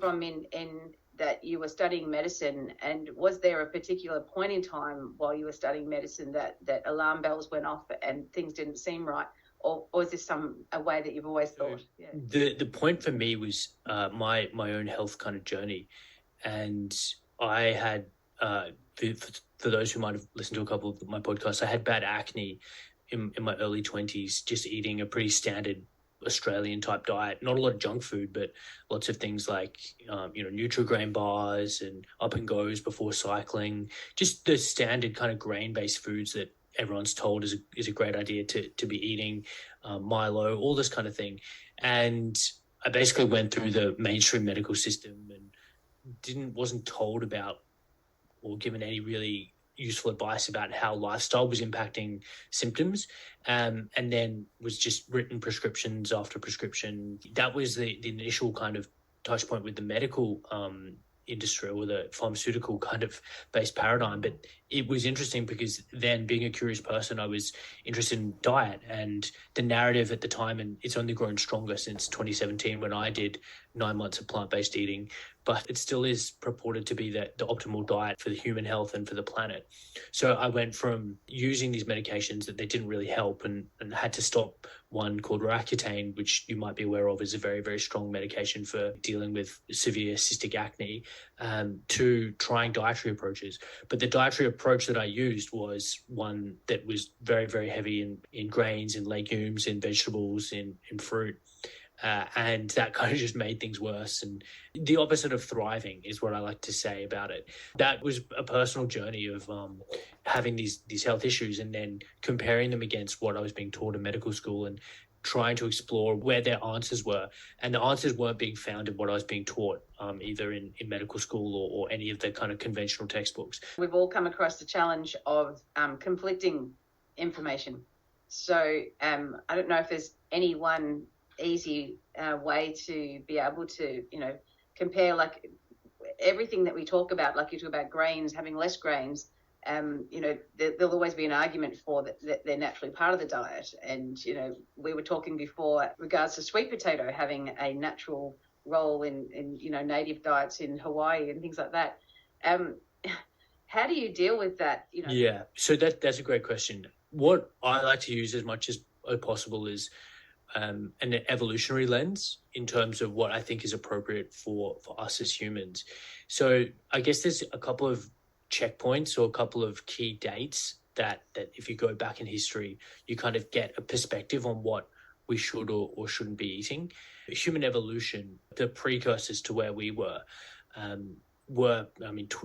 from in that you were studying medicine, and was there a particular point in time while you were studying medicine that alarm bells went off and things didn't seem right? Or is this a way that you've always thought? Yeah. The point for me was my own health kind of journey. And I had, for those who might have listened to a couple of my podcasts, I had bad acne in my early 20s, just eating a pretty standard Australian type diet. Not a lot of junk food, but lots of things like, Nutri-Grain bars and up and goes before cycling, just the standard kind of grain-based foods that everyone's told is a great idea to be eating, Milo, all this kind of thing. And I basically went through the mainstream medical system and wasn't told about or given any really useful advice about how lifestyle was impacting symptoms, and then was just written prescriptions after prescription. That was the initial kind of touch point with the medical industry or the pharmaceutical kind of based paradigm. But it was interesting because then, being a curious person, I was interested in diet and the narrative at the time, and it's only grown stronger since 2017 when I did 9 months of plant-based eating, but it still is purported to be the optimal diet for the human health and for the planet. So I went from using these medications that they didn't really help and had to stop one called Roaccutane, which you might be aware of is a very, very strong medication for dealing with severe cystic acne, to trying dietary approaches. But the dietary approach that I used was one that was very, very heavy in grains, in legumes, in vegetables, in fruit. And that kind of just made things worse. And the opposite of thriving is what I like to say about it. That was a personal journey of having these health issues and then comparing them against what I was being taught in medical school and trying to explore where their answers were. And the answers weren't being found in what I was being taught, either in medical school or any of the kind of conventional textbooks. We've all come across the challenge of conflicting information. So I don't know if there's any one easy way to be able to, compare, like everything that we talk about, like you talk about grains, having less grains, there'll always be an argument for that they're naturally part of the diet. And, we were talking before regards to sweet potato having a natural role in native diets in Hawaii and things like that. How do you deal with that? Yeah, so that's a great question. What I like to use as much as possible is an evolutionary lens in terms of what I think is appropriate for us as humans. So I guess there's a couple of checkpoints or a couple of key dates that if you go back in history, you kind of get a perspective on what we should or shouldn't be eating. Human evolution, the precursors to where we were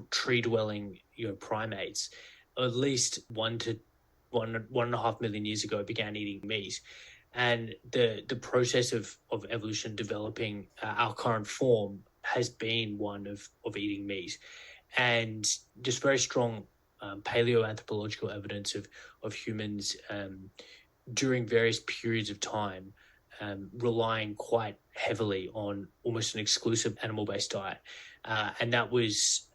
tree-dwelling primates, at least 1.5 million years ago, began eating meat. And the process of evolution developing our current form has been one of eating meat. And just very strong paleoanthropological evidence of humans during various periods of time relying quite heavily on almost an exclusive animal-based diet. And that was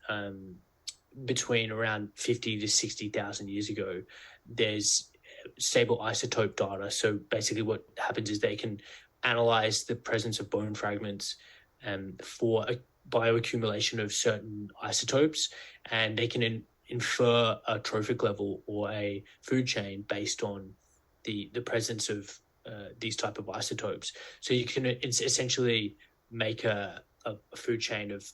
between around 50 to 60,000 years ago. There's stable isotope data. So basically what happens is they can analyze the presence of bone fragments for a bioaccumulation of certain isotopes, and they can infer a trophic level or a food chain based on the presence of these type of isotopes. So you can essentially make a food chain of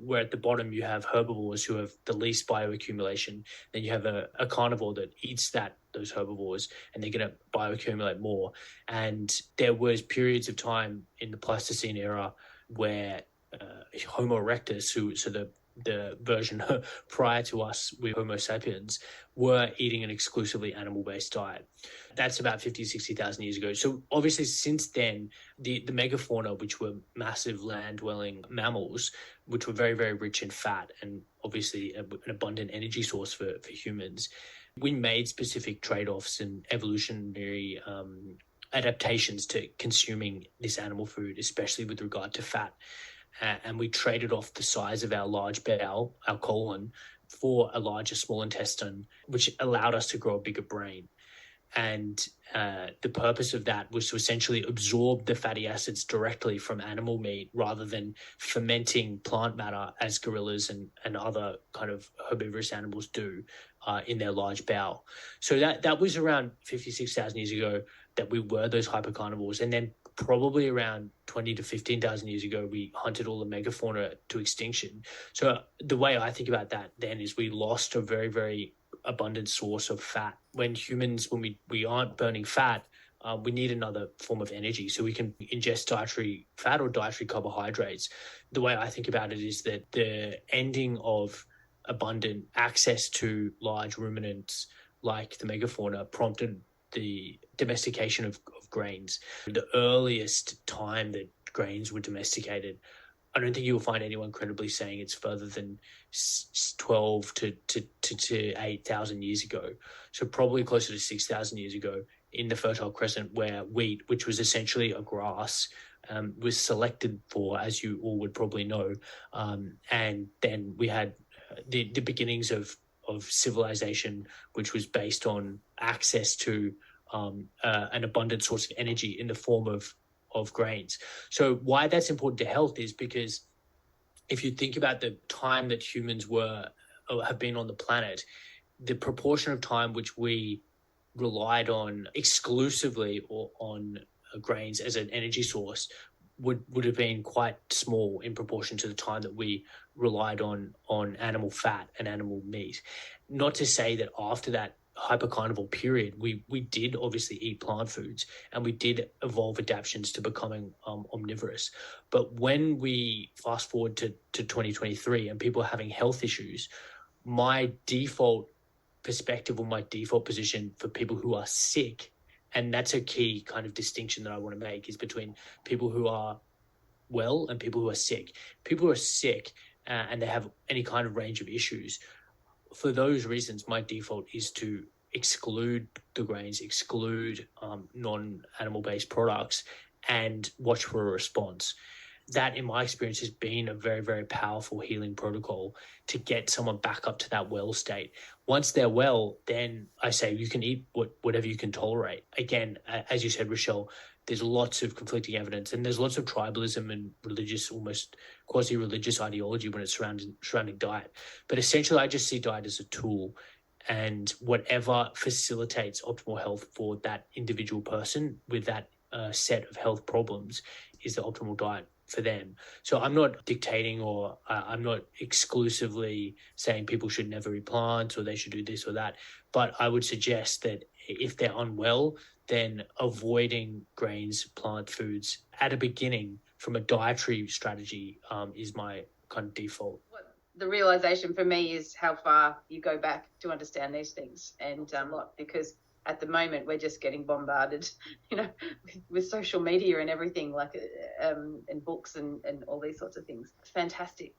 where at the bottom you have herbivores who have the least bioaccumulation, then you have a carnivore that eats those herbivores, and they're going to bioaccumulate more. And there was periods of time in the Pleistocene era where Homo erectus, the version prior to us with Homo sapiens, were eating an exclusively animal-based diet. That's about 50, 60,000 years ago. So obviously since then, the megafauna, which were massive land-dwelling mammals, which were very, very rich in fat and obviously an abundant energy source for humans, we made specific trade-offs and evolutionary adaptations to consuming this animal food, especially with regard to fat. And we traded off the size of our large bowel, our colon, for a larger small intestine, which allowed us to grow a bigger brain. And the purpose of that was to essentially absorb the fatty acids directly from animal meat rather than fermenting plant matter as gorillas and other kind of herbivorous animals do in their large bowel. So that was around 56,000 years ago that we were those hypercarnivores. And then probably around 20 to 15,000 years ago, we hunted all the megafauna to extinction. So the way I think about that then is we lost a very, very abundant source of fat. When we aren't burning fat, we need another form of energy. So we can ingest dietary fat or dietary carbohydrates. The way I think about it is that the ending of abundant access to large ruminants like the megafauna prompted the domestication of grains. The earliest time that grains were domesticated, I don't think you'll find anyone credibly saying it's further than 12 to 8,000 years ago. So probably closer to 6,000 years ago in the Fertile Crescent, where wheat, which was essentially a grass, was selected for, as you all would probably know. And then we had the beginnings of civilization, which was based on access to an abundant source of energy in the form of grains. So why that's important to health is because if you think about the time that humans have been on the planet, the proportion of time which we relied on exclusively or on grains as an energy source would have been quite small in proportion to the time that we relied on animal fat and animal meat. Not to say that after that hypercarnivore period, we did obviously eat plant foods and we did evolve adaptations to becoming omnivorous. But when we fast forward to 2023 and people are having health issues, my default perspective or my default position for people who are sick, and that's a key kind of distinction that I want to make, is between people who are well and people who are sick. People who are sick and they have any kind of range of issues, for those reasons, my default is to exclude the grains, exclude non-animal-based products, and watch for a response. That, in my experience, has been a very, very powerful healing protocol to get someone back up to that well state. Once they're well, then I say you can eat whatever you can tolerate. Again, as you said, Rochelle, there's lots of conflicting evidence and there's lots of tribalism and religious, almost quasi-religious ideology when it's surrounding diet. But essentially, I just see diet as a tool, and whatever facilitates optimal health for that individual person with that set of health problems is the optimal diet for them. So I'm not dictating or I'm not exclusively saying people should never eat plants or they should do this or that. But I would suggest that if they're unwell, then avoiding grains, plant foods at a beginning from a dietary strategy is my kind of default. The realization for me is how far you go back to understand these things, and because at the moment we're just getting bombarded, with social media and everything, like and books and all these sorts of things. Fantastic.